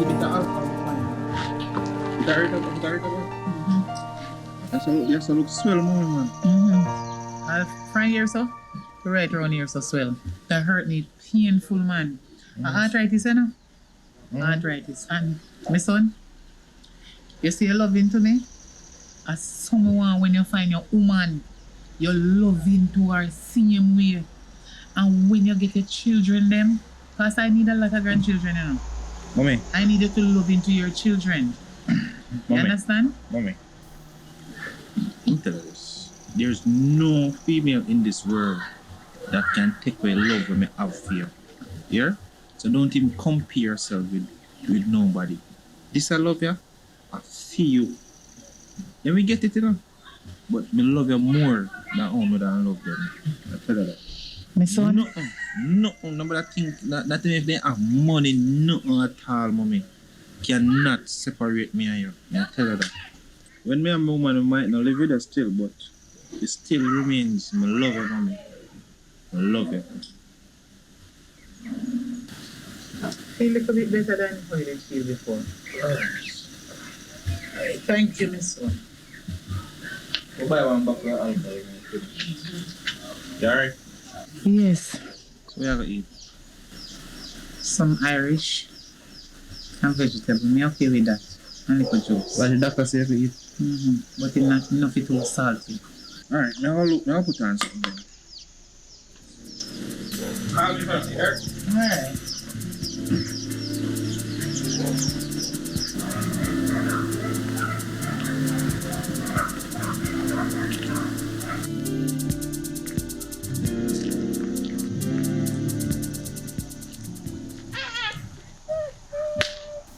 little bit of alcohol. That's a look swell, man. From here, so? Right around here, so swell. That hurt me painful, man. Arthritis, you know? Arthritis. And my son, you see you loving to me? As someone, when you find your woman, you're loving to her same way. And when you get your children, them, because I need a lot of grandchildren, you know. Mommy. I need you to love into your children. You understand? Mommy. I'm telling you this. There's no female in this world that can take away love when I have for you. Yeah? So don't even compare yourself with nobody. This I love you. I feel you. Then we get it, you know. But me love you more than how me than love them. I tell you that. My son? Nothing. Nobody think that if they have money, nothing at all, mommy, cannot separate me and you. I tell you that. When me and my woman, we might not live with us still, but it still remains. I love you, mommy. I love you. Feel a little bit better than how you did feel before. Thank you, my son. We'll buy one bucket of alcohol. You alright? Yes. So we have to eat. Some Irish and vegetable. Me okay with that. And little juice. What the doctor say to eat? But it's not enough it too salty. Alright, now I'll put on something. How you fancy, Eric? Alright.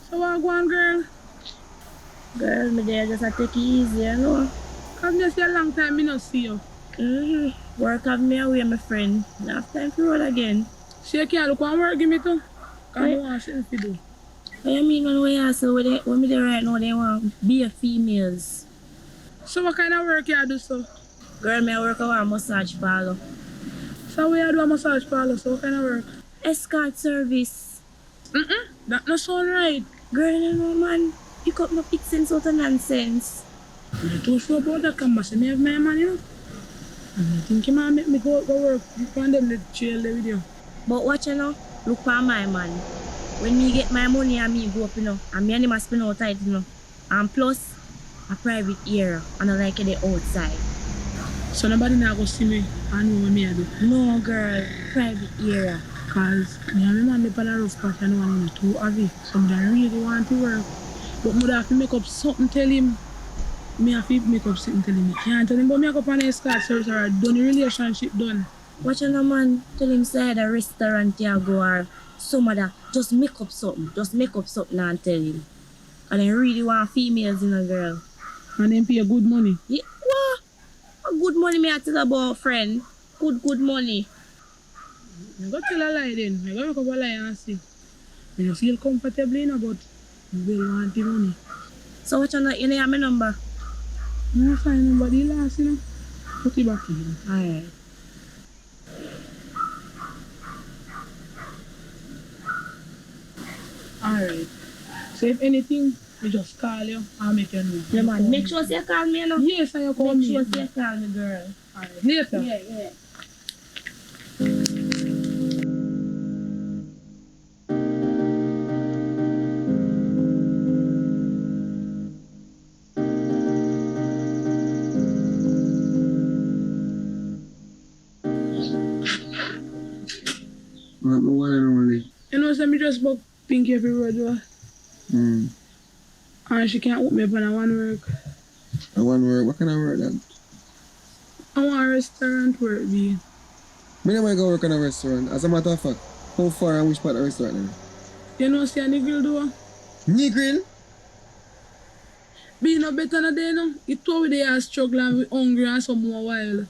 So what go on, girl? Girl, me there just a take it easy, you know. Come just a long time me not see you. Work have me away, my friend. Now have time for road again. So you can't look on work, give me too. Cause I want something to do. What you mean when we ask you when me there right now, they want be a females. So what kind of work you do, so? Girl, me work at a massage parlor. So we do a massage parlor, so what kind of work? Escort service. That not sound right. Girl, you know, man. Pick up no fixings out of nonsense. I'm too sure about that, because I have my man, you know. And I think you might make me go work. You can them the chill there with you. But watch you know, look for my man. When me get my money and me go up, you know, and me and him a spend out tight, you know. And plus, a private area, and I like it outside. So nobody now go see me and know what me I do. No, girl, private area. Because me and my man live on a rough patch and one too heavy. So I really want to work. But I have to make up something, tell him. Me have to make up something, tell him. I can't tell him, but me have to go on a escort service or done the relationship done. Watch out, man. Tell him say the restaurant you go or some other. Just make up something. Just make up something and tell him. And I really want females in a girl. And then pay good money. Yeah, what? A good money me I tell about, friend. Good money. I go tell a lie then. I go make up a lie and see. I don't feel comfortable, you know, but I will want the money. So watch out, you know have my number? I don't find nobody last, you know. Put it back in. Alright. Alright. So if anything, I just call you and make you know. Yeah, man. Make sure you call me, you know. Yes, and you call me. Make sure you call me, girl. Alright. Later. Yeah. You know, so me just book Pinky every road. And she can't hook me up on a one work. A one work? What kind of work that? I want a restaurant work, be. Me never go work in a restaurant. As a matter of fact, how far and which part of the restaurant now? You know, see a niggle do? Nigrill? Be no better than they know. It told me they are struggling with hungry and some more while.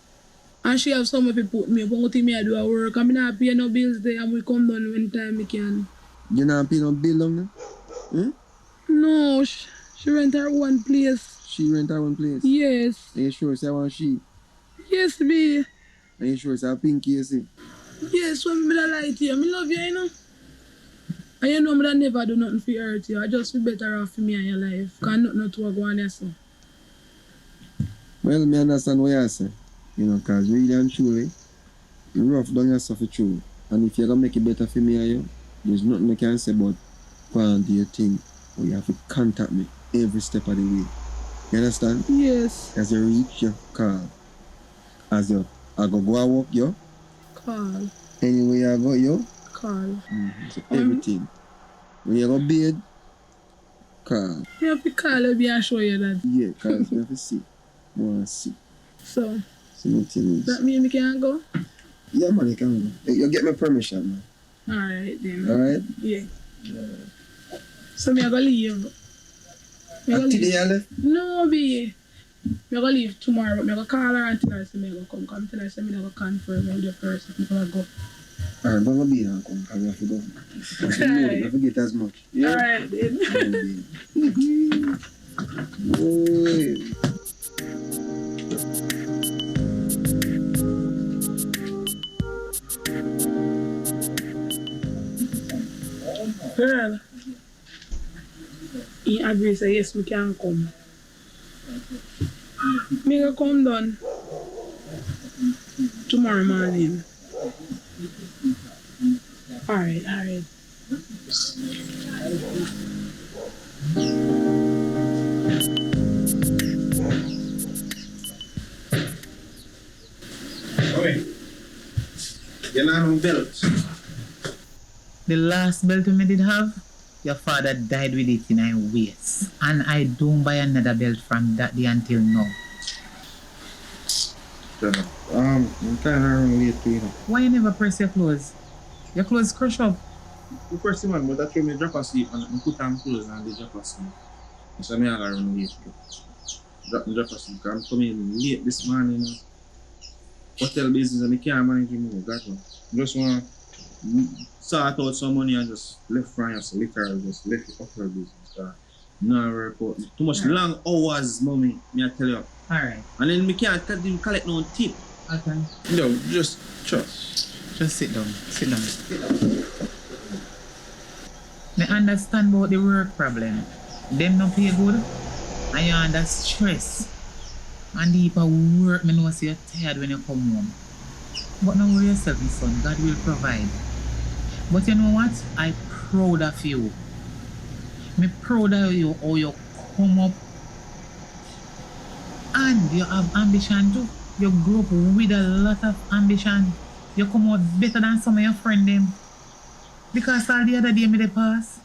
And she have some of it put me up. One thing me I do at work. I mean I pay no bills there and we come down when time we can. You not pay no bill down there? Hmm? No, she rent her one place. She rent her one place? Yes. Are you sure say I want she? Yes, be. Are you sure say a Pinky, you see? Yes, when me lie to you. I love you, you know. And you know me that never do nothing for hurt you. I just feel better off for me and your life. Because nothing to go on there so. Well, me understand what you say. You know, because really and truly, you rough down yourself for true. And if you're going to make it better for me and you, there's nothing I can say about plan do your thing. But you have to contact me every step of the way. You understand? Yes. As you reach your call. As you I go and walk you. Call. Anywhere I go you. Call. So everything. When you go bed, call. You have to call me and show you that. Yeah, because you have to see. I want to see. So, See nothing that mean we can go? Yeah, man, you can go. You get my permission, man. Alright then. Alright? Yeah. So me I go leave. Me I go And today leave. I left? No, be. Me I go leave tomorrow, but me I go call her and tell her say me I go come tell her say me I go confirm and the first if me I go. Alright, don't go be here, come, because we have to go. Alright. I forget as much. Yeah? Alright then. Boy. Girl. He agrees say yes we can come. Me go come down tomorrow morning. Alright. Okay. You're not on belt. The last belt we did have, your father died with it in my waist. And I don't buy another belt from that day until now. I'm kind of running late too, you know. Why you never press your clothes? Your clothes crush up. The first man, but I came me drop asleep and I put on clothes and they drop asleep. So I gotta run late too. Drop asleep because I'm coming late this morning, you know. Hotel business and I can't manage to move, got one. Just want to sort out some money and just left France, literally just left the hotel business. No work out. Too much long hours, mommy, me I tell you. Alright. And then me can't even collect no tip. Okay. No, just trust. Just sit down. Sit down. Me understand about the work problem. Them not pay good. And you under stress. And deeper work, me know say you're tired when you come home. But don't worry yourself, my son. God will provide. But you know what? I'm proud of you. Me proud of you how you come up. And you have ambition too. You grew up with a lot of ambition. You come out better than some of your friends them. Because all the other day me dey pass.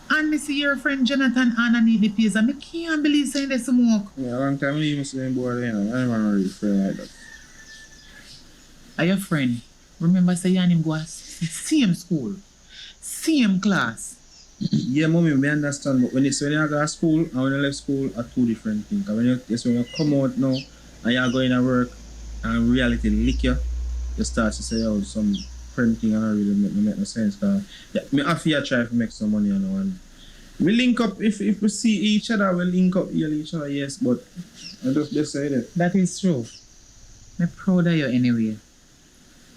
And me see your friend Jonathan underneath the place and me can't believe saying they smoke. Yeah, a long time you must be bored, you know. I don't want to really feel like that. Are your friend? Remember say you and him go to same school, same class. Yeah, mommy, me understand, but when you go to school and when you left school are two different things. When you come out now and you're going to work and reality lick you, you start to say, oh, some friend thing and not really make no sense. Cause yeah, me have to try to make some money, you know. And we link up if we see each other, we link up each other, yes, but I just say that. That is true. I'm proud of you anyway.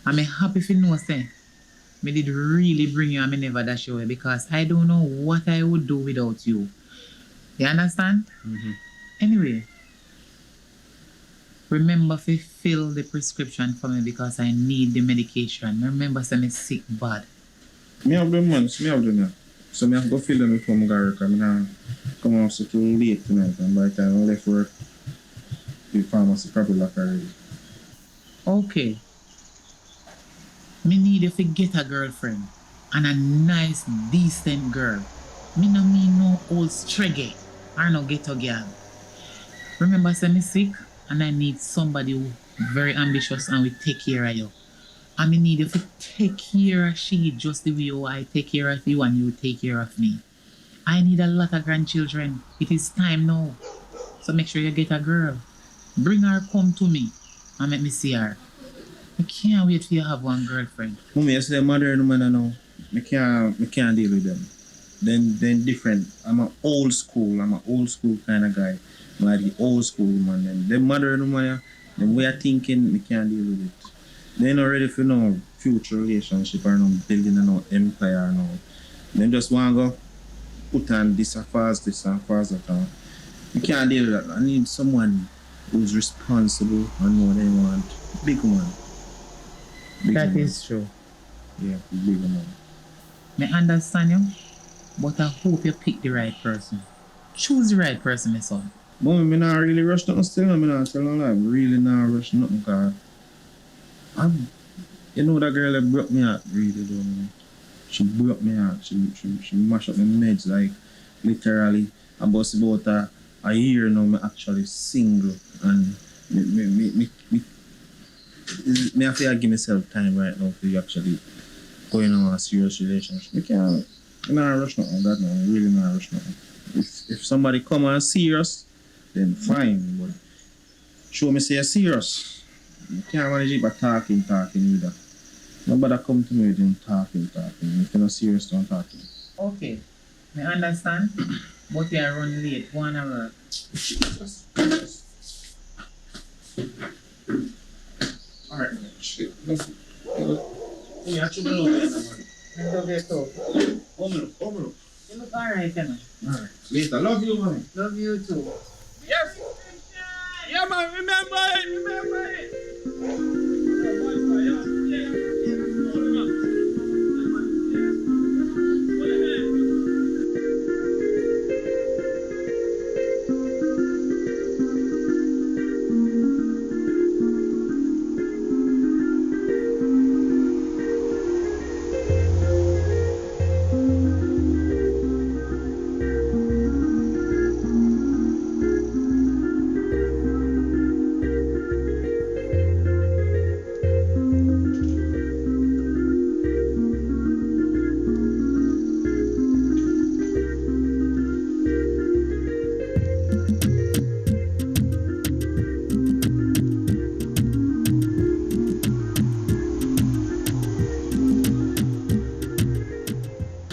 I'm happy if you know say me did really bring you and me never dash you away because I don't know what I would do without you. You understand? Mm-hmm. Anyway, remember to fill the prescription for me because I need the medication. Remember say me sick bad. Me have them months, me have them now. So me have to go fill them before I go work. I'm now come off so too late tonight and by the time I left work, the pharmacy probably locked already. Okay. Me need you to get a girlfriend. And a nice, decent girl. Me no mean no old streggy or no ghetto girl. Remember say me sick and I need somebody who very ambitious and will take care of you. And me need you to take care of she just the way I take care of you and you take care of me. I need a lot of grandchildren. It is time now. So make sure you get a girl. Bring her come to me and make me see her. I can't wait for you to have one girlfriend. Mommy, you say mother and man now. I can't deal with them. Then different. I'm an old school kind of guy. I'm like the old school man. Them mother and man, the way I thinking, I can't deal with it. They not ready for no future relationship or no building a no empire or no. They just want to go put on this and fast that. You can't deal with that. I need someone who's responsible and know what they want. Big one. That is true. Yeah, big one. Me understand you, but I hope you pick the right person. Choose the right person, my son. But me not really rush nothing still. Me not tell no lie. Me really not rush nothing because you know that girl that broke me out really though. Man. She broke me out. She mashed up my meds like literally. I bust about a year now. Me actually single and me have to give myself time right now to actually go in a serious relationship. Me can't. Me not rush nothing that now. Me really not rush nothing. If somebody come and serious, then fine. But show me say you're serious. You can't manage it by talking either. Nobody come to me with him talking. If you're not serious, don't talk to me. Okay, me understand, but you are running late. Go on and work. Alright, shit. Yeah, actually, no. I love you too. Omen. You look alright, you know. Alright. Later, love you, man. Love you too. Yes. Yeah, man, remember it.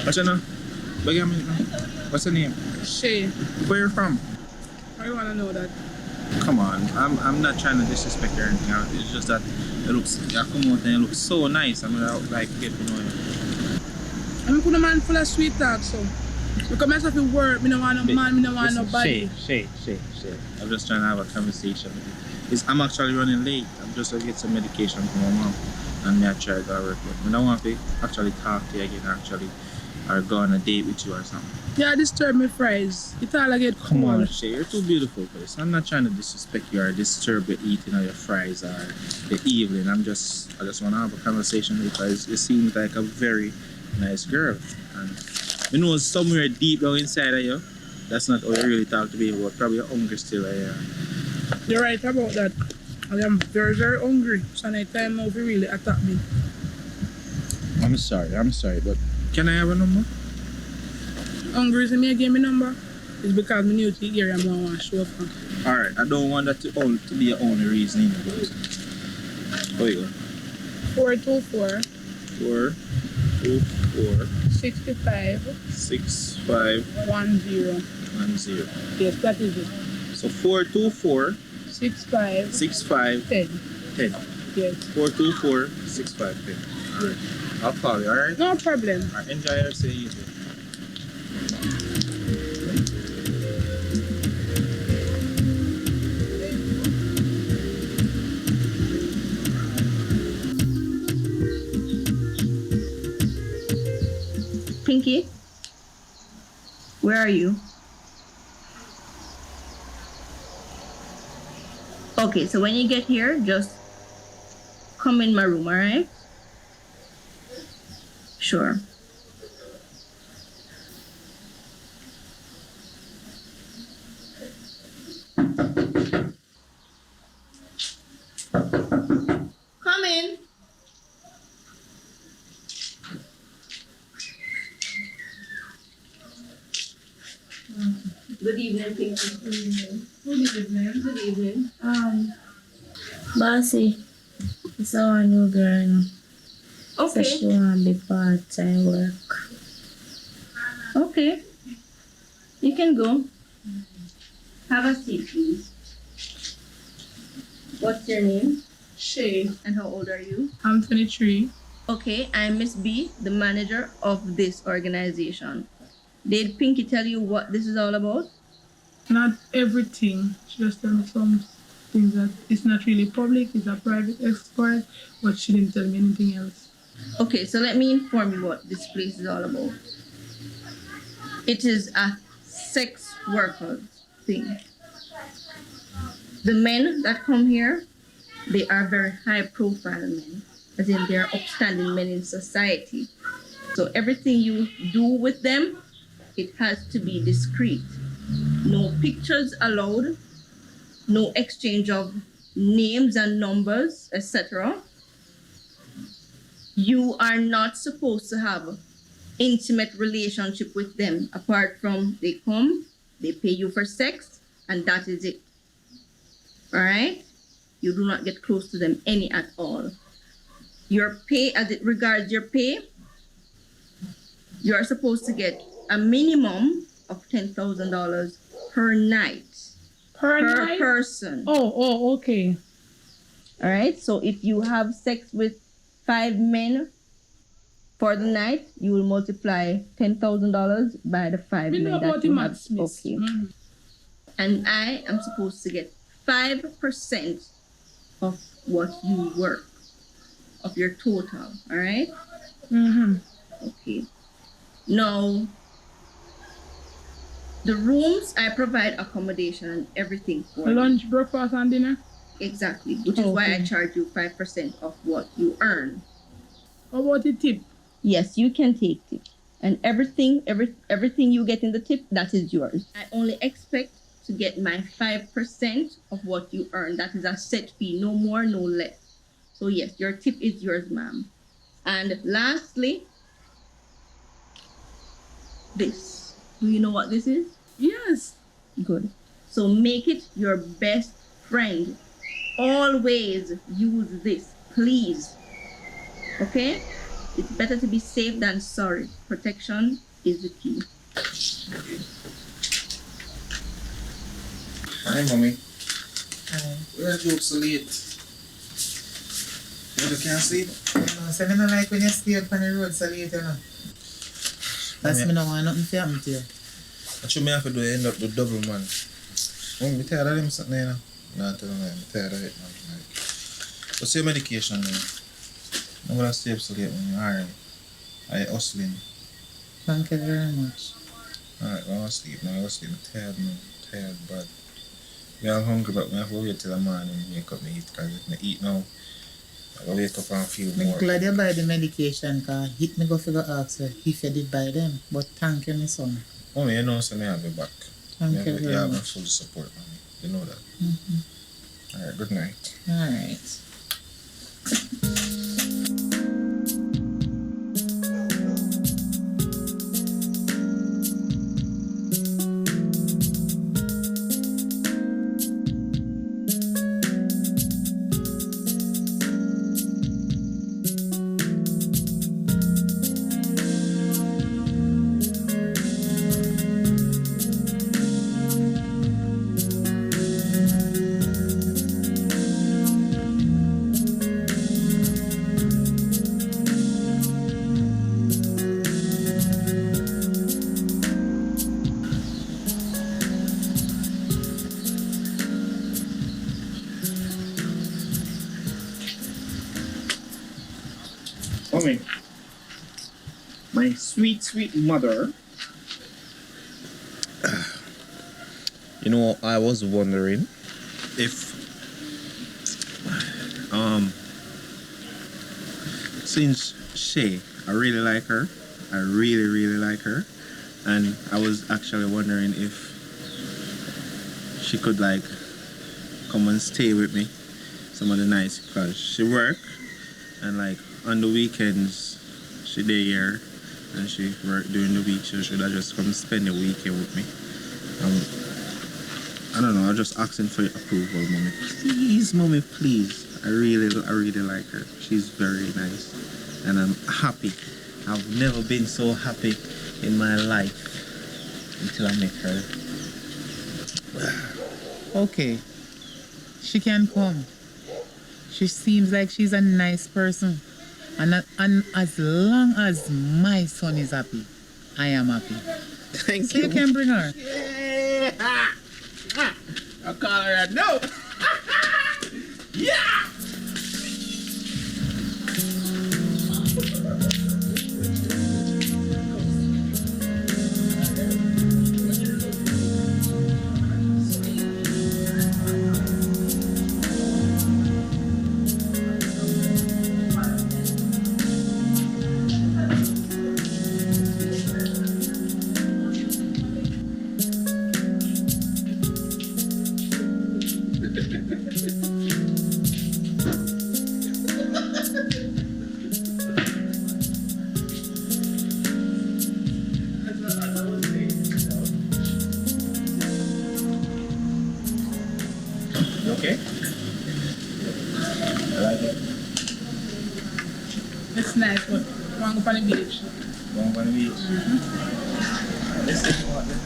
What's your name? What's your name? Shay, Where you from? I wanna know that. Come on, I'm not trying to disrespect you or anything. It's just that it looks, you come out and you look so nice. I'm gonna like get to know you. I'm put a man full of sweet talk, so. Because myself in work, me no want no man, me no want nobody. Shay. I'm just trying to have a conversation with you. I'm actually running late. I'm just gonna get some medication from my mom. And me I try to work with. I don't want to actually talk to you again actually. Or go on a date with you or something. Yeah, disturb me fries. It's all I get cool. Come on, Shay, you're too beautiful for this. I'm not trying to disrespect you or disturb your eating or your fries or the evening. I just want to have a conversation because you seem like a very nice girl. And you know somewhere deep down inside of you, that's not how you really talk to me about. Probably you're hungry still. You're right about that. I am very, very hungry. So I time now if you really attack me. I'm sorry, but can I have a number? Hungry reason me give me number is because me new to the area and I want to show up. Alright, I don't want that to be your only reason. There you go. 424 65 10. Yes, that is it. So 424 65 65 10. 10. Yes. 424 65 10. Alright. I'll call you, alright? No problem. Alright, enjoy your stay easy. Pinky, where are you? Okay, so when you get here, just come in my room, alright? Sure. Come in. Good evening, Pinky. Good evening. Bossy, it's our new girl. Okay. So she want to be part-time work. Okay. You can go. Have a seat, please. What's your name? Shay. And how old are you? I'm 23. Okay, I'm Miss B, the manager of this organization. Did Pinky tell you what this is all about? Not everything. She just told me some things that it's not really public, it's a private escort, but she didn't tell me anything else. Okay, so let me inform you what this place is all about. It is a sex worker thing. The men that come here, they are very high profile men, as in they are upstanding men in society. So everything you do with them, it has to be discreet. No pictures allowed, no exchange of names and numbers, etc. You are not supposed to have intimate relationship with them apart from they come, they pay you for sex, and that is it. All right? You do not get close to them any at all. Your pay, as it regards your pay, you are supposed to get a minimum of $10,000 per night. Per night? Person. Oh, okay. All right? So if you have sex with 5 men for the night, you will multiply $10,000 by the 5 We men know that about the you have. maths, miss. Okay. And I am supposed to get 5% of what you work, of your total. All right? Mm-hmm. Okay. Now, the rooms, I provide accommodation and everything for you. Lunch, breakfast, and dinner? Exactly, which is why I charge you 5% of what you earn. How about the tip? Yes, you can take tip. And everything you get in the tip, that is yours. I only expect to get my 5% of what you earn. That is a set fee, no more, no less. So yes, your tip is yours, ma'am. And lastly, this. Do you know what this is? Yes. Good. So make it your best friend. Always use this, please. Okay? It's better to be safe than sorry. Protection is the key. Hi, mommy. Aye. Where are you so late? You can't sleep? No, so me no like when you stay up on the road so late, you know. That's me no want nothing to happen to you. I should have to do end up the double, man. I'm tired of them something, you know. No, I tell them, I'm tired of it, man. Like, what's your medication, man? I'm gonna stay up so late when you're hiring. I hustling. Thank you very much. Alright, I'm gonna sleep now. I'm tired, man. Tired, bad. Yeah, I'm hungry, but I have to wait till the morning and wake up and eat. Because if I eat now, I will wake up and feel I'm more. glad you buy the medication because hit me go figure ask you if you did buy them. But thank you, my son. Oh, you know, so I have your back. Thank you You very have my much. full support, man. You know that. Mm-hmm. Alright, good night. All right. Mommy, my sweet, sweet mother. You know, I was wondering if, since Shay, I really like her. I really, really like her. And I was actually wondering if she could, like, come and stay with me some of the nights because she work and, like, on the weekends, she day here and she work during the week. She should have just come spend the weekend with me. I don't know. I'm just asking for your approval, mommy. Please, mommy, please. I really like her. She's very nice, and I'm happy. I've never been so happy in my life until I met her. Okay. She can come. She seems like she's a nice person. And as long as my son is happy, I am happy. Thank So you can bring her. Yeah. I'll call her a no. Yeah. You okay? I like it. It's nice, but I want to go on the beach. Going on the beach. Let's take a walk then.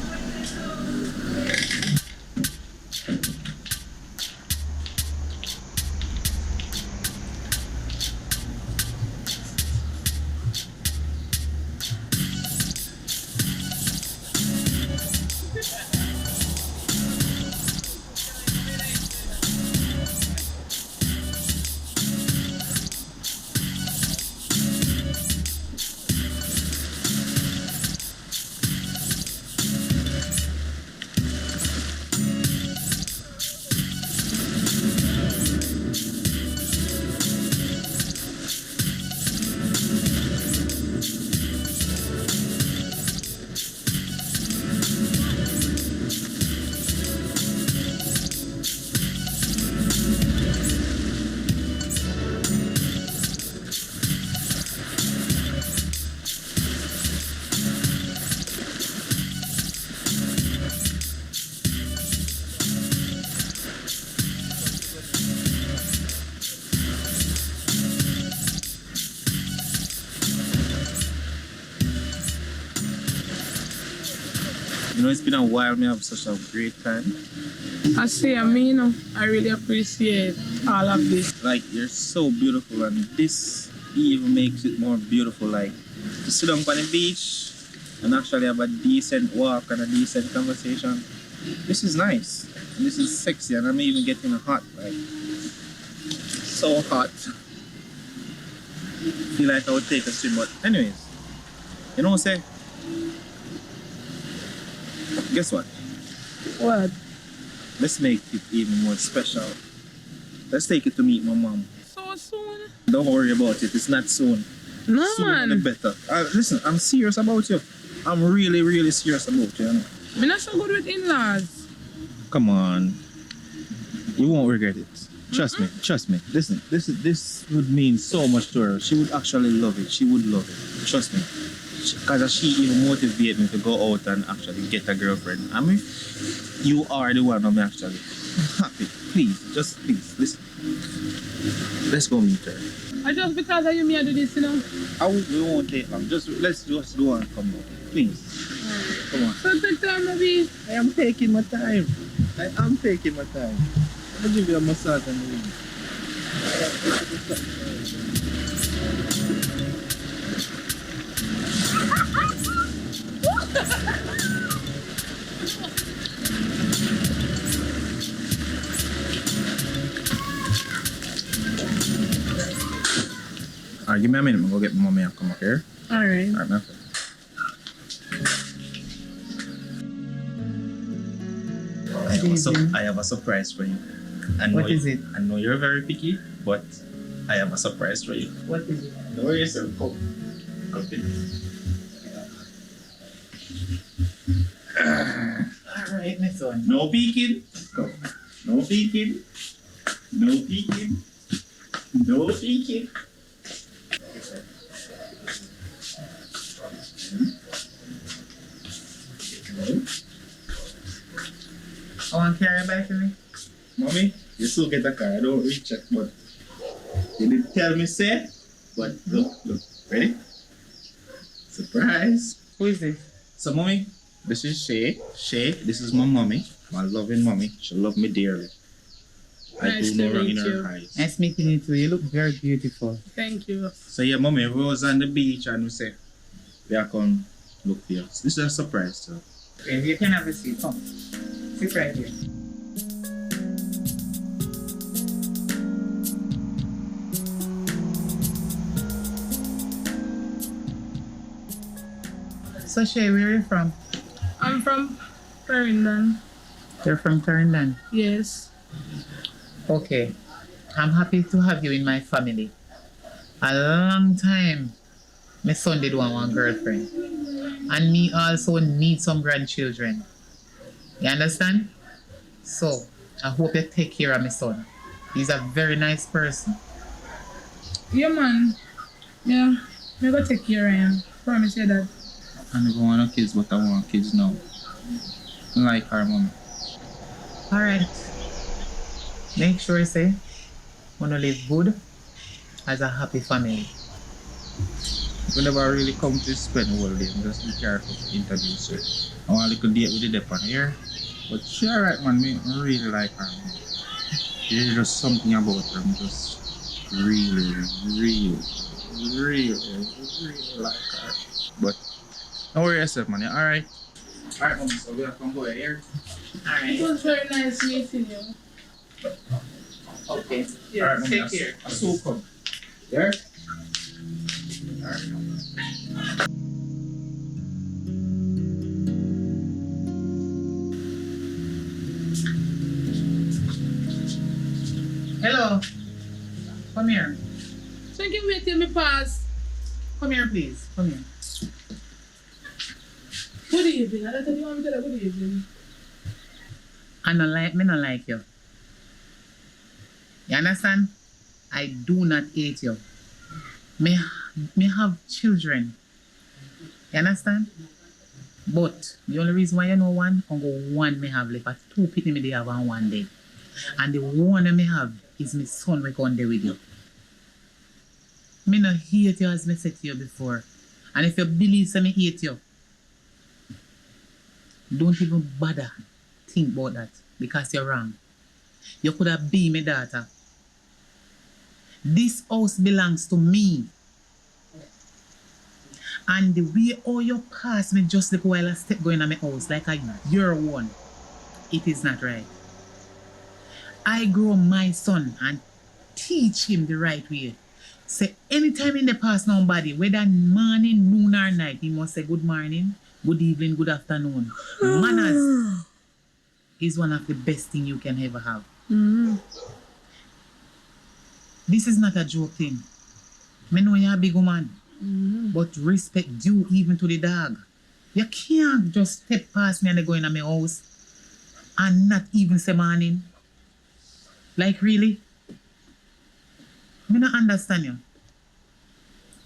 You know, it's been a while. Me have such a great time. I say, I mean, you know, I really appreciate all of this. Like, you're so beautiful, and this even makes it more beautiful. Like, to sit down on the beach and actually have a decent walk and a decent conversation. This is nice. And this is sexy, and I'm even getting hot. Like, so hot. Feel like I would take a swim, but anyways, you know what I'm saying? Guess what? What? Let's make it even more special. Let's take it to meet my mom. So soon? Don't worry about it. It's not soon. No, Sooner the man. better. Listen, I'm serious about you. I'm really, really serious about you. You know? I'm not so good with in-laws. Come on. You won't regret it. Trust me. Trust me. Listen, this would mean so much to her. She would actually love it. She would love it. Trust me. Because she even motivated me to go out and actually get a girlfriend. I mean, you are the one I'm actually happy. Please, just please, listen. Let's go meet her. I just because of you, me I do this, you know. We won't take long. Let's just go and come out. Please. Come on. So take time, maybe. I am taking my time. I am taking my time. I'll give you a massage and leave. Alright, give me a minute. I'm gonna go get my mommy and come up here. Alright. Alright, man. I have a surprise for you. What is it? I know you're very picky, but I have a surprise for you. What is it? Don't worry yourself. Come. Come in. Alright, my son. No peeking. Come. No peeking. No peeking. No peeking. I want to carry it back to me. Mommy, you still get a car. I don't recheck, but you did tell me say. But look. Ready? Surprise. Who is this? So, mommy, this is Shay. Shay, this is my mommy, my loving mommy. She loves me dearly. I Nice do to no wrong in meet her you. eyes. Nice meeting you too. You look very beautiful. Thank you. So yeah, mommy, we was on the beach and we say, we are come look for you. This is a surprise, so. Okay, you can have a seat. Come. Sit right here. So Shay, where are you from? I'm from Clarendon. You're from Clarendon. Yes. Okay. I'm happy to have you in my family. A long time, my son did want one girlfriend. And me also need some grandchildren. You understand? So, I hope you take care of my son. He's a very nice person. Yeah, man. Yeah. I'm gonna take care of him. Promise you that. I never want no kids, but I want kids now. Like her mom. Alright. Make sure you say, wanna live good as a happy family. We never really come to spend all day. Just be careful to introduce her. I want a little date with the dep on here. But she alright, man. Me really like her. Man. There's just something about her. I'm just really like her. But don't worry yourself, man. You alright? Alright, mom. So we have to go here. It Alright. was very nice meeting you. Okay. Yes. Alright, mom. Take care. I so come. Yeah? Alright. Hello. Come here. So you can wait till me pass. Come here, please. Come here. Good evening. I don't want to tell you good evening. I don't like me, not like you. You understand? I do not hate you. Me have children. You understand? But the only reason why you know one, one me have left, but two people me they have on one day. And the one I me have is my son we gone there with you. Me no hate you as me said to you before. And if you believe say me hate you, don't even bother think about that because you're wrong. You could have been my daughter. This house belongs to me. And the way all you pass me just like while I step going on my house like your one, it is not right. I grow my son and teach him the right way. Say anytime in the past nobody, whether morning, noon or night, he must say good morning, good evening, good afternoon. Manners is one of the best things you can ever have. This is not a joke thing. I know you're a big woman, but respect due even to the dog. You can't just step past me and go in my house and not even say morning. Like really? I don't understand you.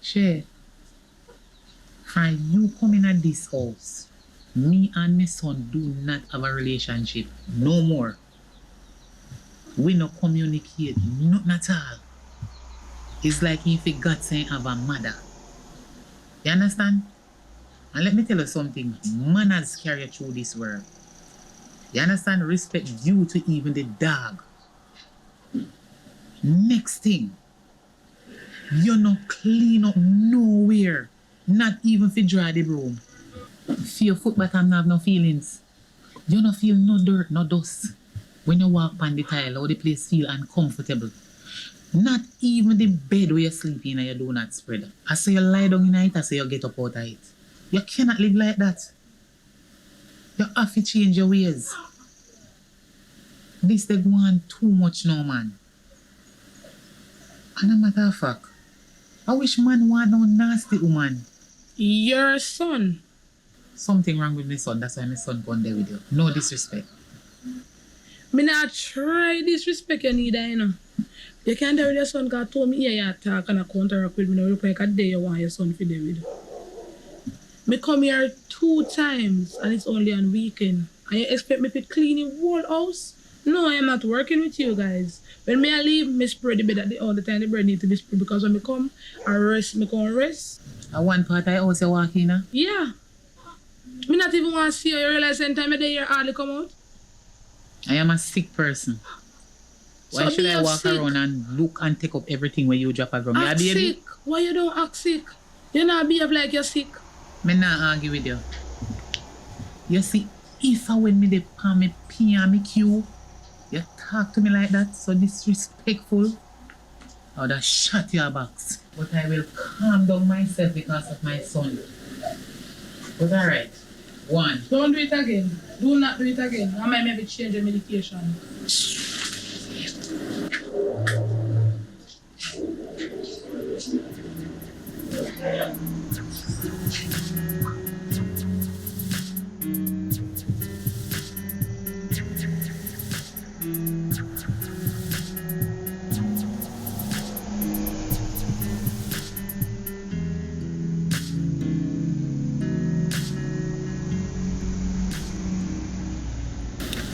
Shay, from you coming at this house, me and my son do not have a relationship. No more. We no communicate, nothing at all. It's like if he got saying have a mother. You understand? And let me tell you something. Manners carry you through this world. You understand? Respect due to even the dog. Next thing. You no clean up nowhere. Not even for dry the broom. For your foot bottom have no feelings. You no feel no dirt, no dust. When you walk on the tile, how the place feel uncomfortable. Not even the bed where you sleep in and you do not spread. I say you lie down in it, I say you get up out of it. You cannot live like that. You have to change your ways. This they go on too much now, man. And a matter of fact, I wish man want no nasty woman. Your son. Something wrong with my son, that's why my son gone there with you. No disrespect. Me not try disrespect you neither, you know. You can't tell your son because told me yeah, you talk and I counteract with me. Now look like a day you want your son to there with you. Me come here 2 times and it's only on weekend. And you expect me to clean the whole house? No, I am not working with you guys. When me I leave, me spread the bed all the time. The bread need to be spread because when me come, I rest, me come rest. At one part I also walk in. Yeah. Me not even want to see you. You realize anytime I day here hardly come out? I am a sick person. Why So should I behave walk sick. around and look and take up everything where you drop a ground? Yeah, Act baby. sick. Why you don't act sick? You not behave like you're sick. Me not argue with you. You see, if I when me dey pan me pee and me cue, you talk to me like that, so disrespectful, I would have shut your box. But I will calm down myself because of my son. But alright. One. Don't do it again. Do not do it again. I might maybe change your medication.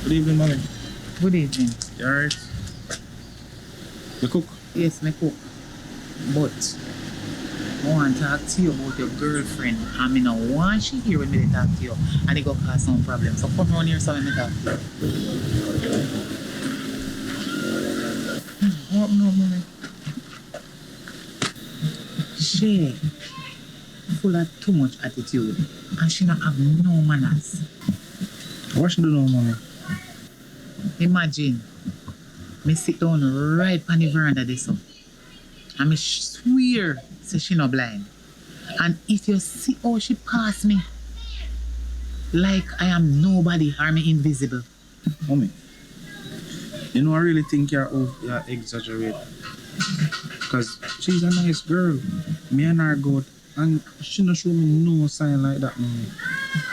Good evening, mommy. Good evening. You alright? You cook? Yes, me cook. But I want to talk to you about your girlfriend. I mean, I want she here when me dey talk to you. And it go cause some problem. So come around here so when me talk to you. What no, mommy? She full of too much attitude. And she not have no manners. What should do now, mommy? Imagine, me sit down right on the veranda this so. And me swear say she not blind. And if you see how she pass me, like I am nobody or me invisible. Mommy, you know I really think you're exaggerating. Because she's a nice girl. Me and her go out, and she not show me no sign like that, mommy.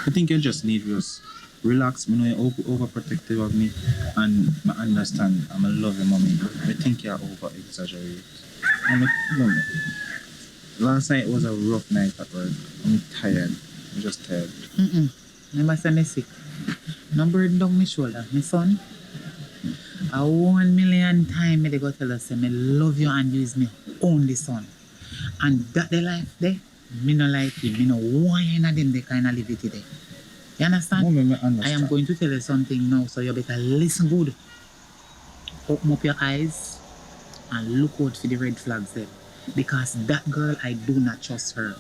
I think you just need to just relax. Me know you're overprotective of me, and I understand. I'm a love you, mommy. I think you're over exaggerating. Mommy, last night was a rough night at work. I'm tired. I'm just tired. Remember say me sick. No burden down my shoulder. My son, a 1,000,000 times me dey go tell us say me love you and you is me only son. And that the life there, me no like you. Me no want any of them they kind of live it today. You understand? Mommy, me I understand. am going to tell you something now, so you better listen good. Open up your eyes and look out for the red flags there. Because that girl, I do not trust her.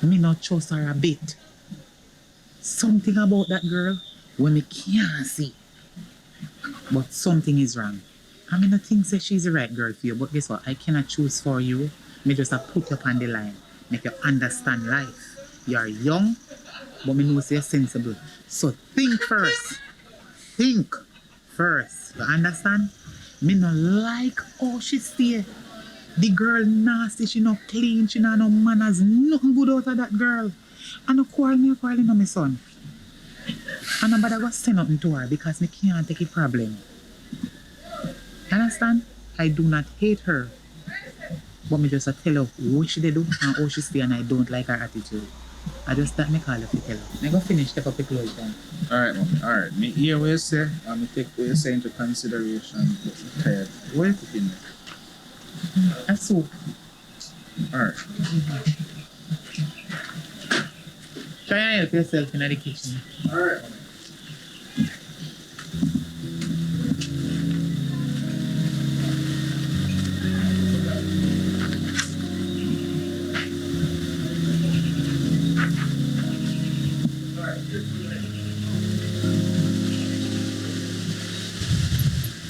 Me not trust her a bit. Something about that girl when me can't see. But something is wrong. I mean, I think say she's the right girl for you, but guess what? I cannot choose for you. Me just a put you on the line. Make you understand life. You are young, but me know say you're sensible. So think first. Think first. You understand? Me no like how she stay. The girl nasty, she not clean, she not no manners, nothing good out of that girl. And no quarreling on my son. And nobody go say nothing to her because me can't take a problem. Understand? I do not hate her. But me just tell her what she dey do and how she stay, and I don't like her attitude. I just that me call her to tell her. Me go finish take up the clothes then. Alright, mommy. Alright. Me hear what you say, and me take what you say into consideration. But I'm tired. What are you cooking? A soup. Alright. Try and help yourself in the kitchen. Alright, mommy.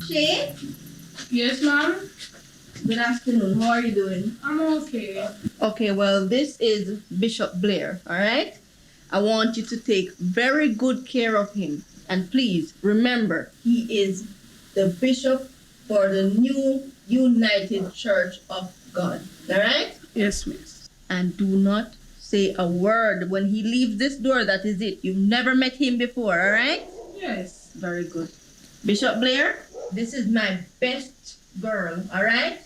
Shay, Yes, ma'am? good afternoon. How are you doing? I'm okay. Okay, well, this is Bishop Blair, all right? I want you to take very good care of him. And please remember, he is the bishop for the new United Church of God, all right? Yes, miss. And do not say a word when he leaves this door. That is it. You've never met him before, all right? Yes. Very good. Bishop Blair, this is my best girl, all right?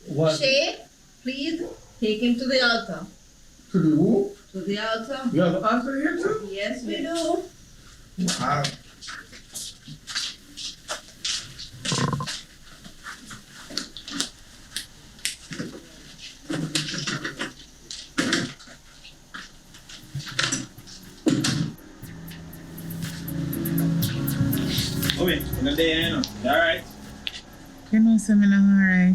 What? Shay, please take him to the altar. To the who? To the altar. You have an answer here too? Yes, we do. Wow. Okay, another day, you know. Alright. You know, so me not alright.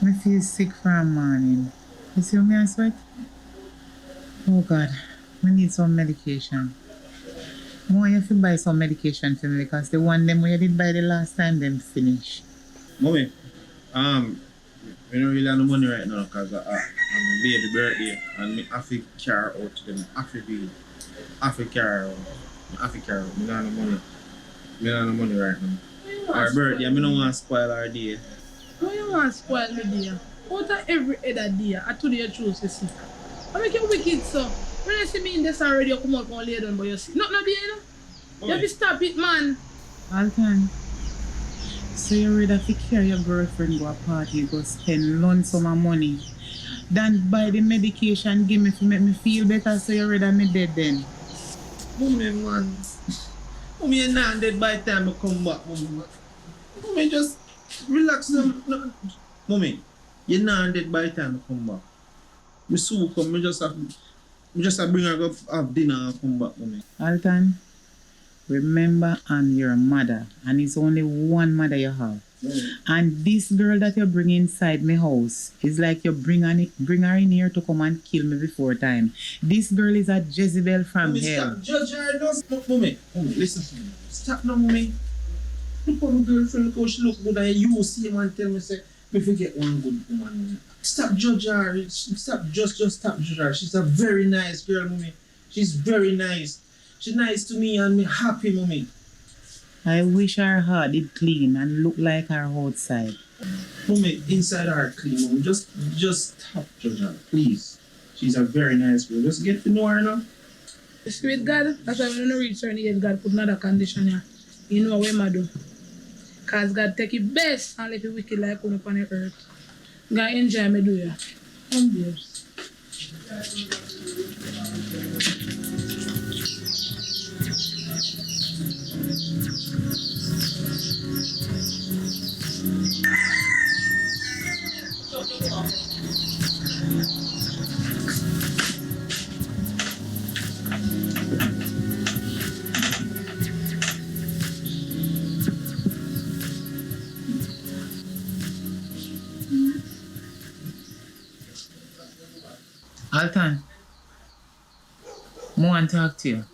Me feel sick from morning. You see how me I sweat? Oh God, me need some medication. I want you to buy some medication for me because the one them we did buy the last time them finish. Mommy, we don't really have no money right now because I'm a baby birthday and me have to carry out to them. Have to carry out. Me don't have no money. Me don't have no money right now. Our birthday, me don't want to spoil our day. Why you want to spoil me day? Out of every other day, I told you choose to sick. I make you wicked so. When I see me in this already, you come out and lay down by your sick. Not there, you know? You have to stop it, man. Alton, so you ready to carry your girlfriend go a party, go spend lots of money, than buy the medication give me to make me feel better so you ready me dead then? Mommy, man. Mommy, you're not dead by the time I come back, mommy. Mommy, just relax. No. Mommy, you're not dead by the time I come back. Me soon come, me just have bring her up have dinner and come back, mommy. Alton, remember I'm your mother and it's only one mother you have. And this girl that you bring inside my house is like you bring her in here to come and kill me before time. This girl is a Jezebel from Mommy, hell. stop judge her. Mommy, listen to me. Stop now, mommy. Look at my girlfriend, look how she look good and you see him and tell me say, me forget one good woman. Stop judge her. Stop just stop judge her. She's a very nice girl, mommy. She's very nice. She's nice to me and me happy, mommy. I wish her heart did clean and look like her outside. Mommy, inside her clean, mommy. Just stop judge her, please. She's a very nice girl. Just get to know her now. With God, that's why when you reach certain age, God put another condition here. You know what I do. Because God take it best and let it wicked like one upon the earth. God enjoy me do ya. Come years. Alton, I want to talk to you.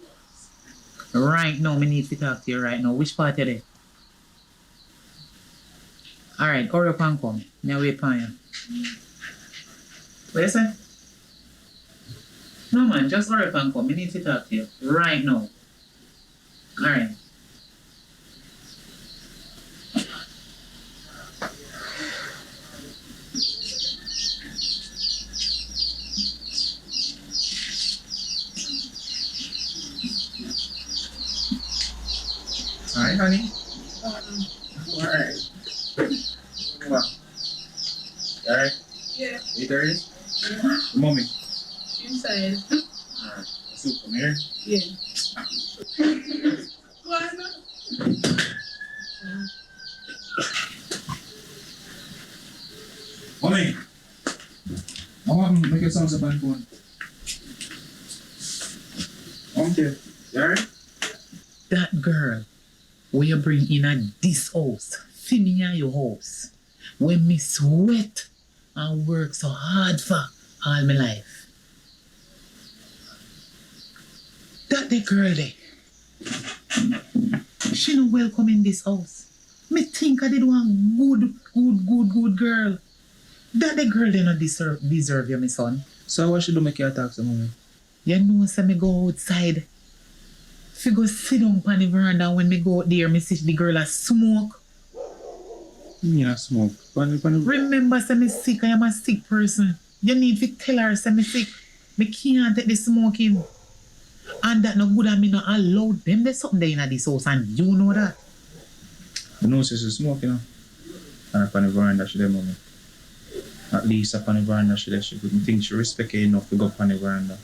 Right now, I need to talk to you right now. Which part you there? Alright, hurry up and come. Now wait for you. What you say? No man, just hurry up and come. I need to talk to you. Right now. Alright. Alright, honey. Alright. Wow. Alright? Yeah. 8:30? Mommy. Inside. Alright. So come here. Yeah. Why not? Mommy. I want to make a sound up on the phone. Okay. You alright? That girl where you bring in at this house, for me and your house, when me sweat and work so hard for all my life. That the girl there, she no welcome in this house. Me think I did one good girl. That the girl they not deserve you, my son. So what should do make you attack some mommy? You know, say me go outside. If you go sit down on the veranda when me go out there, me see the girl a smoke. Yeah, smoke. Remember, say me sick, I am a sick person. You need to tell her, say me sick. Me can't take the smoking. And that no good and me not allow them. There's something there in this house and you know that. You know, she's smoking, you know. And upon the veranda, she there, mommy. At least upon the veranda, she there. She couldn't think she respect you enough to go upon the veranda.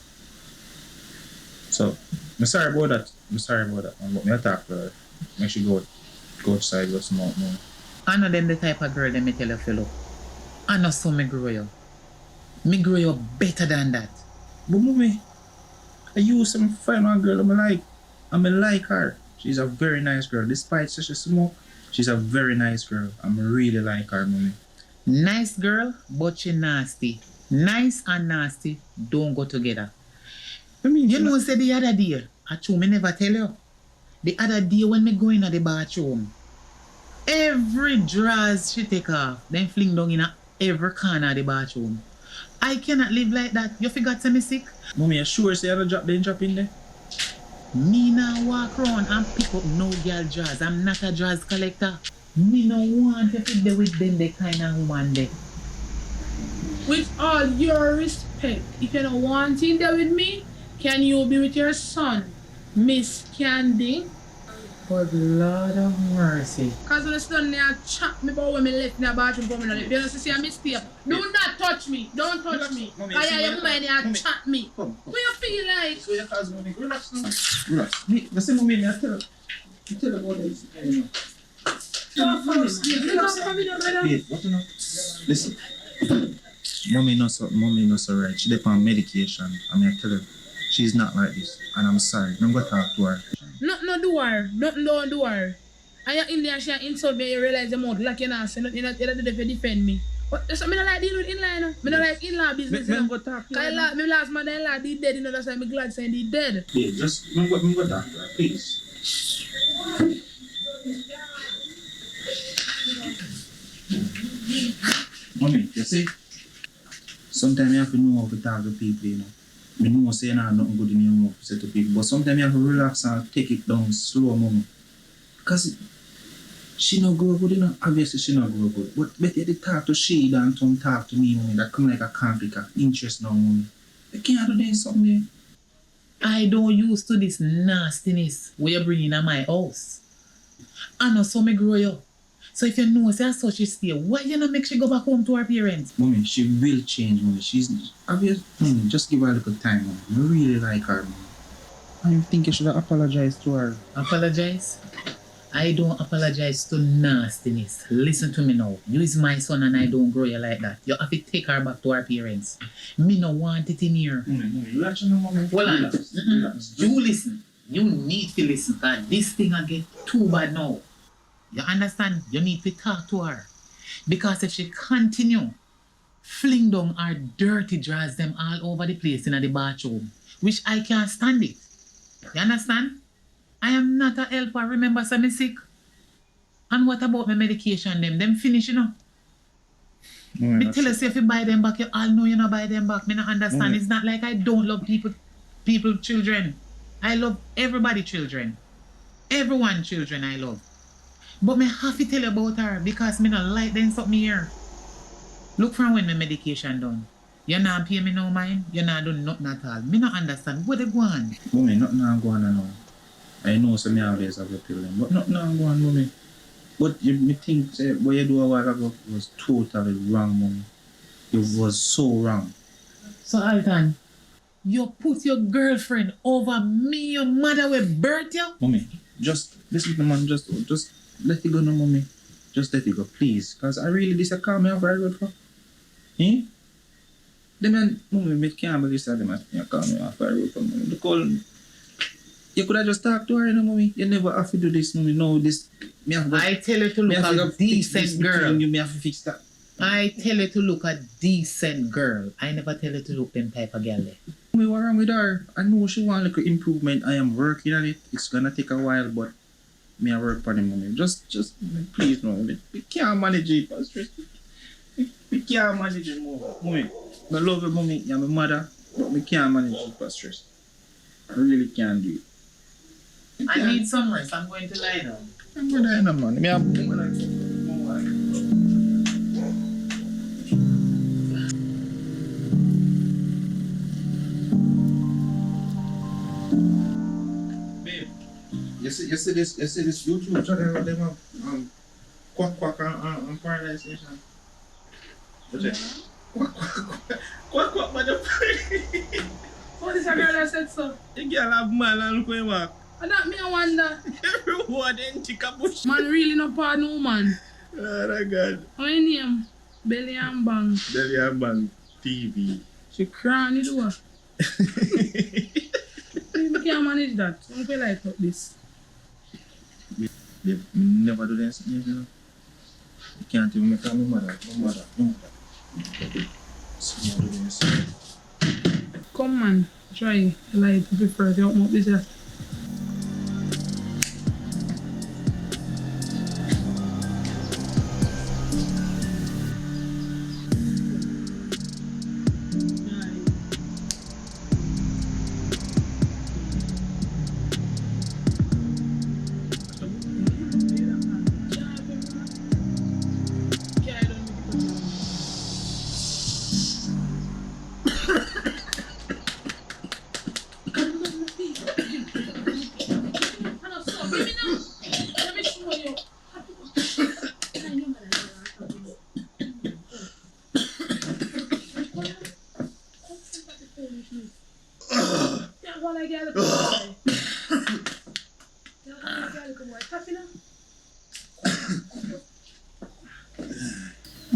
So, I'm sorry about that. But me attack her. Make she go outside, go smoke more. I know them the type of girl that me tell you to look. I know so me grow you. Me grow you better than that. But mommy, I used to find one girl I like. And I like her. She's a very nice girl. Despite she smoke, She's a very nice girl. I'm really like her, mommy. Nice girl, but she nasty. Nice and nasty don't go together. I mean, You know, say the other day, actually, me never tell you. The other day when me go in the bathroom, every drawers she take off, then fling down in every corner of the bathroom. I cannot live like that. You forgot to me sick? mommy, you sure say I don't drop in there? Me now walk around and pick up no girl drawers. I'm not a drawers collector. Me no want to fit there with them, the kind of woman there. With all your respect, if you don't want in there with me, can you be with your son, Miss Candy? For the Lord of mercy. Cause when I stand there and chat me about when me left in the bathroom for me, if you don't see a mistake, do not touch me. Don't touch me. Mommy, Cause see your what woman you- there mommy. chat me. Come. What you feel like? So you cause mommy, relax now. Relax. Me, the same mommy, I tell her. You tell her about this. Don't come in, brother. Wait, what you know? Listen. Mommy not so right. She dep on medication. I mean, I tell her, she's not like this. And I'm sorry. I'm gonna talk to her. Nothing do her. Nothing don't do her. And you're in there and she insult me, you realize the mouth like you're not saying nothing, you're not there to defend me. But that's what I don't like dealing with in-law, you know. I don't like in-law business, you know. Go talk to Cause her. my last man, in-law, he dead, you know, that's why I'm glad saying he dead. Yeah, just me go talk to her, please. Mommy, you see? Sometimes you have to know how to talk to people, you know. Me know say you know nothing good in your mouth to say to people, but sometimes you have to relax and take it down slow, mommy. Because she not grow good, you know. Obviously she not grow good. But better you talk to she than to talk to me, mommy. That come like a conflict of interest now, mommy. You can't do this something there. I don't used to this nastiness where you bring in my house. I know so me grow you. So if you know say such she stay, why you not make she go back home to her parents? Mommy, she will change, mommy. She's obvious. Mommy, just give her a little time, mommy. I really like her, mommy. I think you should apologize to her. Apologize? I don't apologize to nastiness. Listen to me now. You is my son and I don't grow you like that. You have to take her back to her parents. Me no want it in here. Mommy, you actually know, mommy. Hold on. Relax, relax. You listen. You need to listen because this thing will get too bad now. You understand? You need to talk to her. Because if she continue, fling down her dirty drawers them all over the place in the bathroom, which I can't stand it. You understand? I am not a helper. Remember, so me sick. And what about my medication them? Them finish, you know. Me tell us if you buy them back, you all know you not buy them back. Me not understand. It's not like I don't love people, children. I love everybody children. Everyone children I love. But me have to tell you about her because me not like them something here. Look from when my medication done. You not pay me no mind. You not do nothing at all. Me not understand. What they go on? Mommy, nothing now go on now. I know some always have a pill them, but nothing now go on, mommy. But you me think say, what you do a while ago was totally wrong, mommy. It was so wrong. So Alton, you put your girlfriend over me, your mother will birth you? Mommy, just listen to man, just let it go now, mommy. Just let it go, please. Cause I really this a call me off very good for. Eh? The man, mommy, me can't believe that the man call me off very good for mommy. The call. You could have just talked to her, you know, mommy. You never have to do this, mommy. No, this. Me have to, I tell you to me look have to a go fix this decent girl. between you. Me have to fix that. I tell you to look a decent girl. I never tell you to look them type of girl there. Mommy, what wrong with her? I know she want like an improvement. I am working on it. It's gonna take a while, but me I work for the mommy. Just please, mommy. We can't manage it. We can't manage it more. Mommy, I love you, mommy. You're my mother, but we can't manage it for stress. I really can't do it. I need some rest. I'm going to lie down. I'm going to end up, man. Me have Babe, you see this YouTube channel where them have quack and paradise station. What's it? Quack by the What is a girl that said so? The girl have man and look where you walk. And that me I wonder. Everyone in Chikabush. Man really no pardon woman. Oh my God. How your name? Belly and Bang. Belly and Bang TV. She crying the door. We can't manage that. Don't feel like this. Babe, never do this, you know. You can't even make a no matter. So you do this. Come man, try like to prefer to open up this here.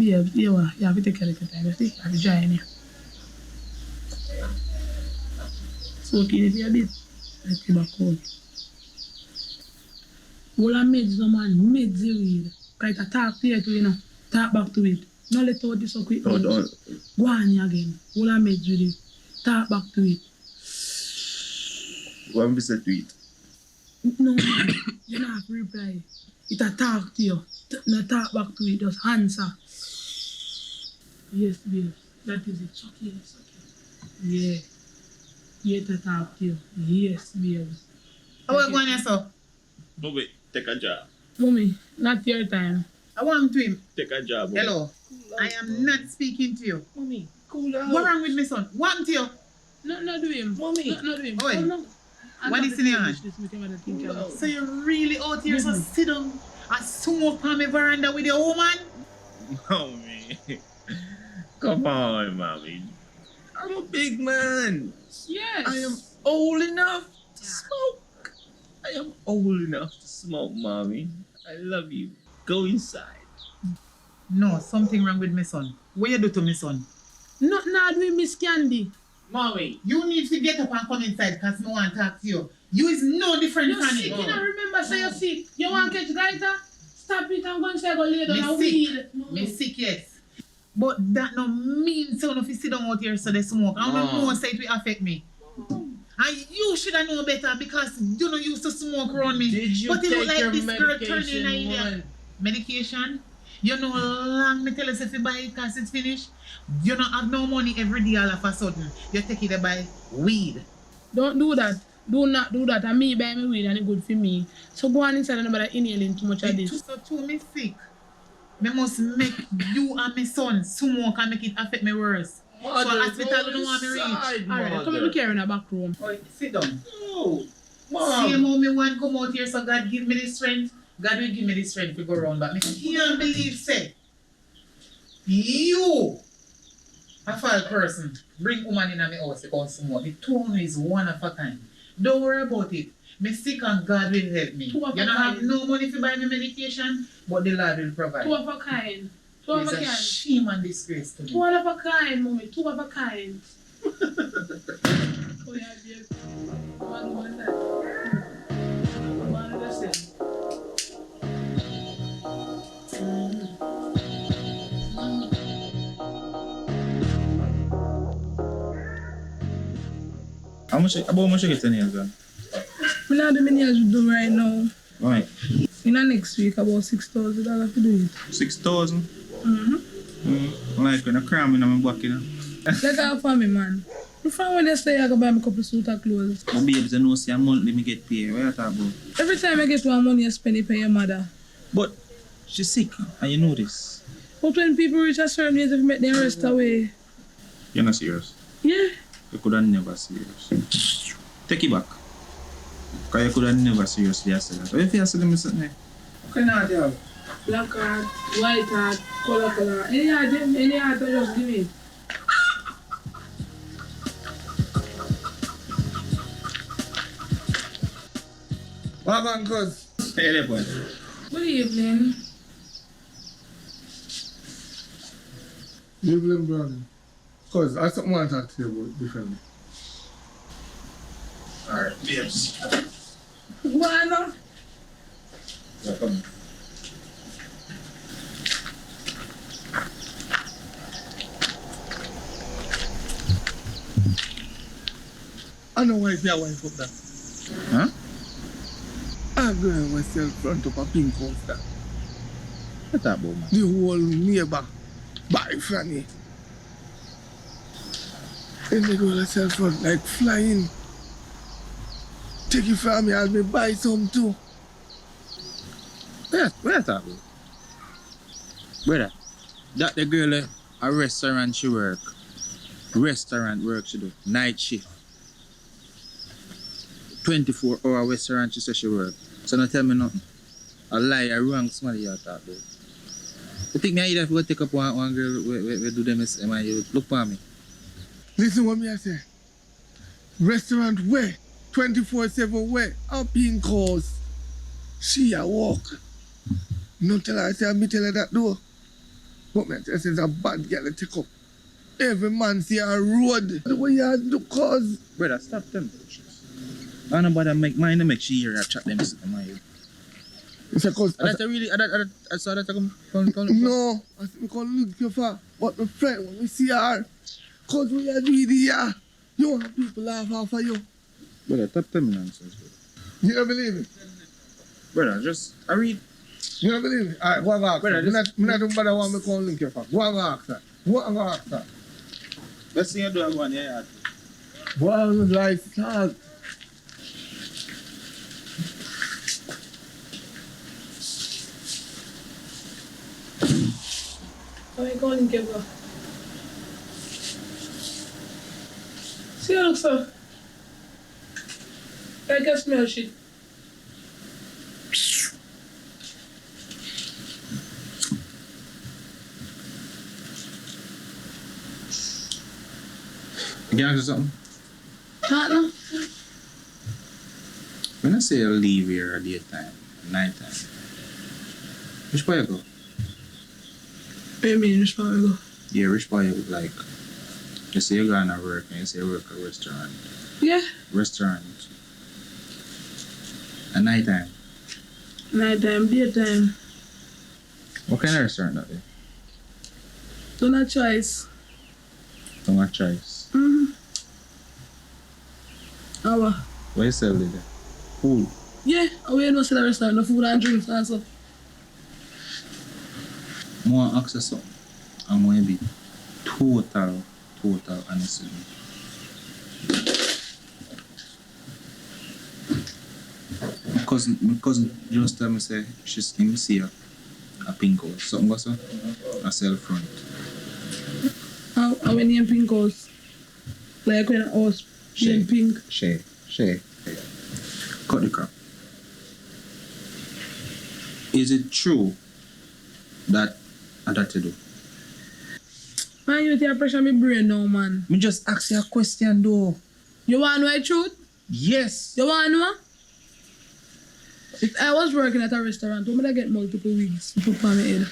Yeah, you have to take a little time, you see? You have to dry in here. Soak in it a bit. Let it back cold. All I made is man, made the weed. Because it talk to you, you know. Talk back to it. Not let out this so quick. Go on here again. All I made with it. Talk back to it. What am I saying to it? No, man. You don't have to reply. It a talk to you. Not talk back to it. Just answer. Yes, babe. That is it. It's okay. It's okay. Yeah. Yeah, to talk to you. Yes, babe. How are you going here, so? Bobby, take a job. Mommy, not your time. I want to him. Take a job. Hello. I am not speaking to you. Mommy, cool down. What wrong with me, son? What happened to you? Not do him. Mommy. Not do him. Oi. Oh, no. What is in your hand? hand? So you're really out here, so sit down and smoke on my veranda with your woman? Mommy. Come on, mommy. I'm a big man. Yes. I am old enough to smoke. I am old enough to smoke, mommy. I love you. Go inside. No, something wrong with my son. What you do to my son? Not with Miss Candy. Mommy, you need to get up and come inside because no one talk to you. You is no different You're from sick, me. you don't remember, say you're sick. You want to catch gaita? Stop it and go inside, go lay down Me and sick. weed. Me sick, yes. But that no mean so if you sit down out here so they smoke. I don't know say it will affect me. And you should have known better because you don't used to smoke around me. Did you but it take look like your this girl turning medication, an idiot. woman? Medication? You know how long me tell us if you buy it because it's finished? You don't have no money every day all of a sudden. You take it to buy weed. Don't do that. Do not do that. And me buy me weed and it's good for me. So go on inside and nobody inhaling too much of this. So too me sick. Me must make you and my son smoke and make it affect me worse. Mother, so hospital don't want me reach. Alright, come and care in the back room. Oi, sit down. No. Same how me want come out here so God give me the strength. God will give me the strength to go around. But me can't believe say you a foul person bring woman in my house to come smoke. The tone is one of a kind. Don't worry about it. Me sick and God will help me. You don't have no money to buy me medication, but the Lord will provide. Two of a kind. Two of a It's a kind. shame and disgrace to me. Two of a kind, mommy. Two of a kind. Oh, yeah, dear. One that. One of the same. How much you get in here, girl? I'm not doing nails with them right now. Right. In the next week, about $6,000 to do it. 6,000? Mm-hmm. Like when I cram in my back, you know. Like that for me, man. You find when they say I can buy me a couple suit of clothes. My babes, I know see a monthly me get paid. What you talk about? Every time I get one money, I spend it pay your mother. But she's sick, and you know this. But when people reach a certain age, if you make them rest away. You're not serious. Yeah. You could have never serious. Take it back. Because you could have never seriously said that. What if you said them something? Okay, now, dear. Black card, white card, color. Any art, just give it. What on, cuz? Hey, there, boy. Good evening. Evelyn Browning. Cuz, I something want to talk to you about differently. Alright, babes. Why not? Yeah, come. I know why your wife up there. Huh? I'm going myself front of a pink house there. What that about, man? The whole neighbor buy Franny. And they go themselves front like flying. Take it from me, I'll be buy some too. Where that about? Brother, that the girl a restaurant she work. Restaurant work she do. Night shift. 24-hour restaurant she say she work. So don't tell me nothing. A lie, a wrong somebody you talk about. You think me either if we take up one girl we do them and you look for me? Listen what me I say. Restaurant where? 24/7 where? A pink house. She a walk. No tell her I say me tell her that though. But me I tell her it's a bad girl to take up. Every man see a road. The way you do cause. Brother, stop them. I don't bother make she hear her chat them in my ear. It's a cause. I saw that come. No, I said me come look you for. But my friend when we see her, cause we are doing here. You want people laugh off of you. Brother, stop telling me nonsense, brother. You don't believe me? Brother, I read. You don't believe me? Alright, go and ask her. Brother, Me not do bother want me come link you for. Go and ask her. Go and ask her. Let's see you do one here. Go and like start. How you calling Kevlar? See how it looks so? I can smell shit. You can ask you something? Not no. When I say you leave here at daytime, nighttime, which way you go? What do you mean, which part we go? Yeah, which way you like? You say you're going to work and you say you work at a restaurant. Yeah. Restaurant. At nighttime. Nighttime, daytime. What kind of restaurant that is? Don't have choice. Don't have choice. Mm-hmm. Our. What you sell there? Food. Yeah, we don't sell a restaurant, no food and drinks and stuff. More access something. I'm going to be total honest with you. My cousin just tell me say she's him see a pink house. Something was a sell front. How many pink house? Like when a house Shay. pink. Shay. Cut the crap. Is it true that to do? Man, you take pressure on my brain now, man. Me just ask you a question though. You want to know the truth? Yes. You want to know? If I was working at a restaurant, would I get multiple wigs to put on my head?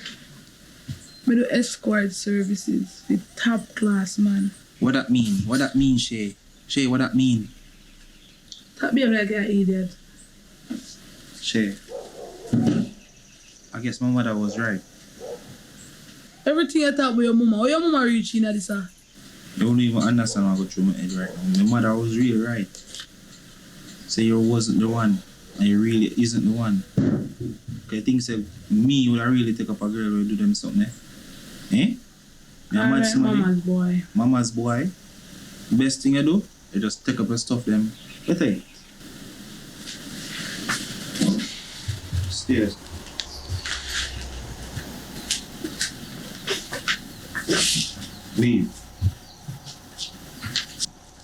I do escort services with top class, man. What that mean? What that mean, Shay? Shay, what that mean? That be like an idiot. Shay. I guess my mother was right. Everything you talk about your mama, how your mama reaching at this? You don't even understand what I go through my head right now. My mother was really right. Say you wasn't the one, and you really isn't the one. Okay, things say me would I really take up a girl and do them something, eh? You Alright, mad somebody? mama's boy. Mama's boy. Best thing you do, you just take up your stuff them. What thing? Stairs. Leave.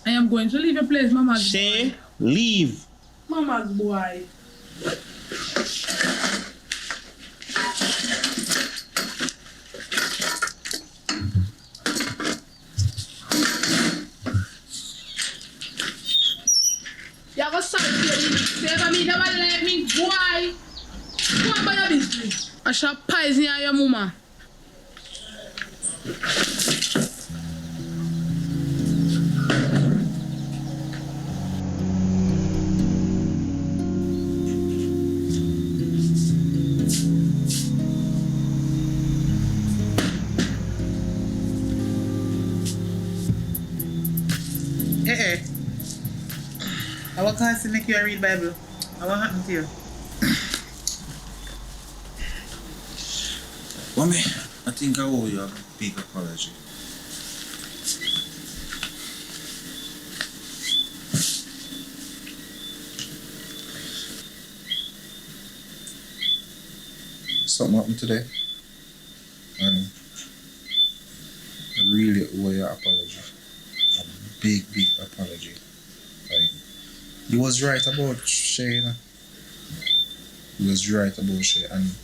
I am going to leave your place, mama's Shay, boy. leave. Mama's boy. You have a son here, never me, never like me, boy. Go on by your business. I shall poison your mama. Eh. I will cause to make you a read Bible. What happened to you? Mommy, I think I owe you a big apology. Something happened today, and I really owe you an apology. A big apology. Like, he was right about Shay, you know? He was right about Shay, and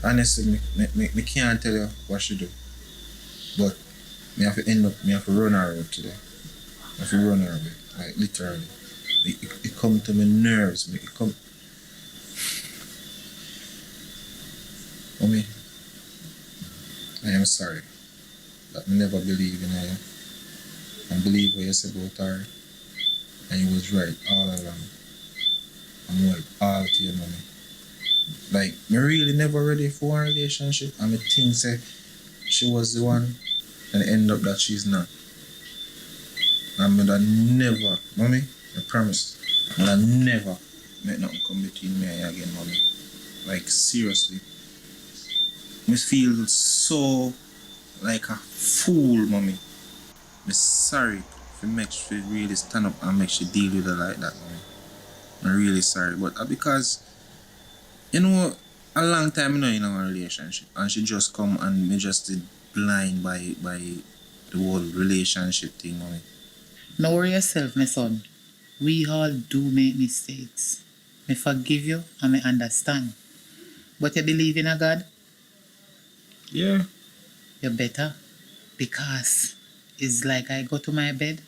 honestly, me can't tell you what she do. But me have to run her out today. I have to run her away, like literally. It come to my nerves. Mommy, I am sorry that I never believed in her and believe what you said about her. And you was right all along. I'm right all to you, mommy. Like, me really never ready for a relationship, and me think say she was the one, and it end up that she's not. And me that never, mommy, I promise, me that never make nothing come between me and you again, mommy. Like, seriously. Me feel so like a fool, mommy. Me sorry for make she really stand up and make she deal with her like that, mommy. I'm really sorry, but because you know, a long time in our relationship, and she just come and me just did blind by the whole relationship thing, mommy. No worry yourself, my son. We all do make mistakes. Me forgive you and me understand. But you believe in a God? Yeah. You better. Because it's like I go to my bed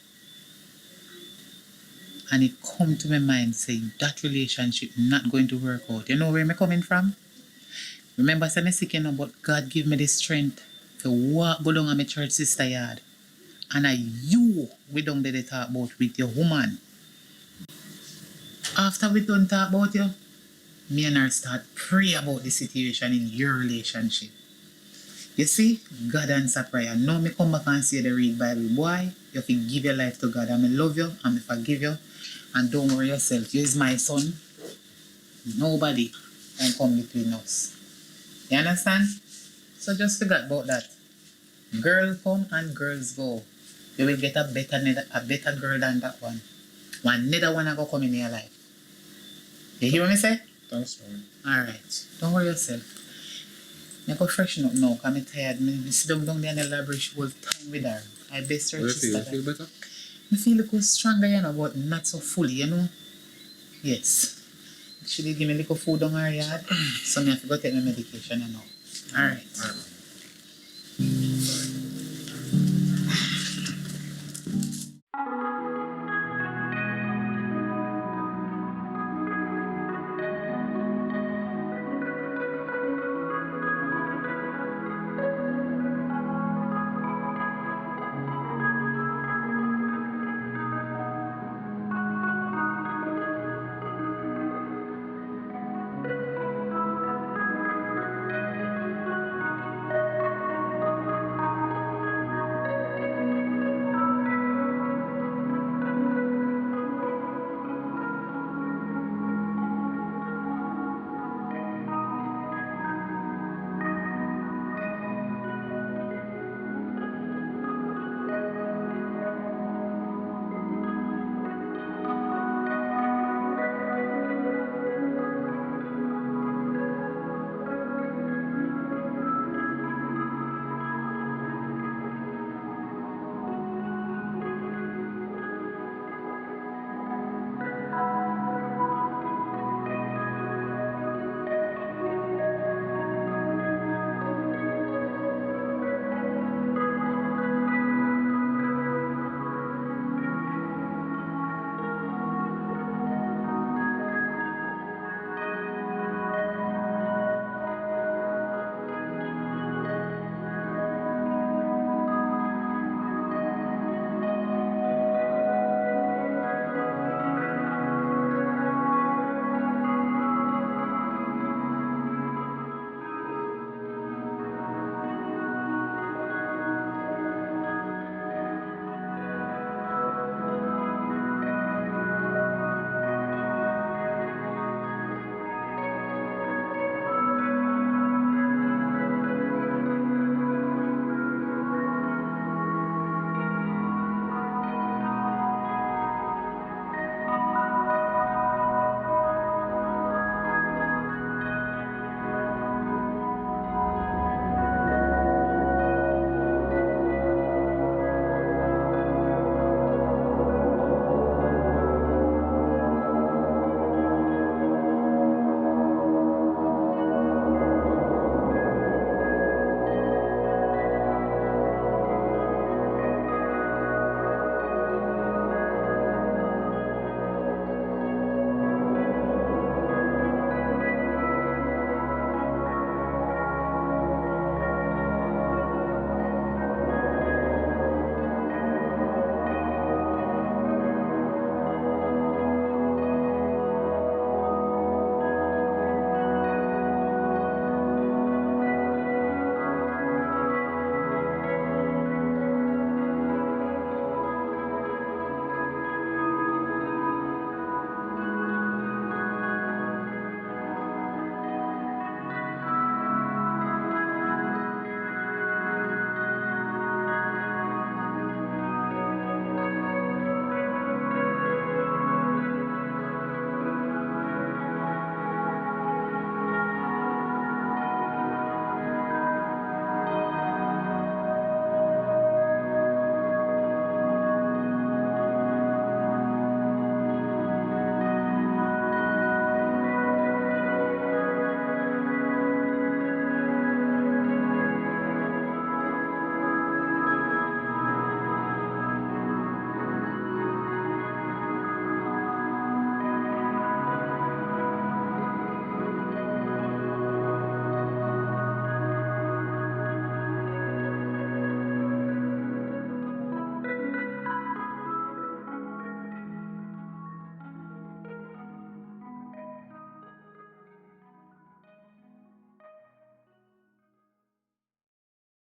and it come to my mind saying that relationship not going to work out. You know where me coming from? Remember, say me sick, you know, but God give me the strength to walk go down on my church sister yard. And you we don't let it talk about with your woman. After we done talk about you, me and her start pray about the situation in your relationship. You see, God answer prayer. Now me come back and say the read Bible. Boy, you have to give your life to God. And I love you and I forgive you. And don't worry yourself. You is my son. Nobody can come between us. You understand? So just forget about that. Girl come and girls go. You will get a better girl than that one. One neither one I go come in your life. You hear what me say? Thanks, mommy. Alright. Don't worry yourself. I go freshen up now because I'm tired. I sit down there in the library whole time with her. I best her You sister. feel better? I feel like stronger, you know, but not so fully, you know? Yes. She did give me a little food on her yard, so I have to go take my medication, you know. Alright.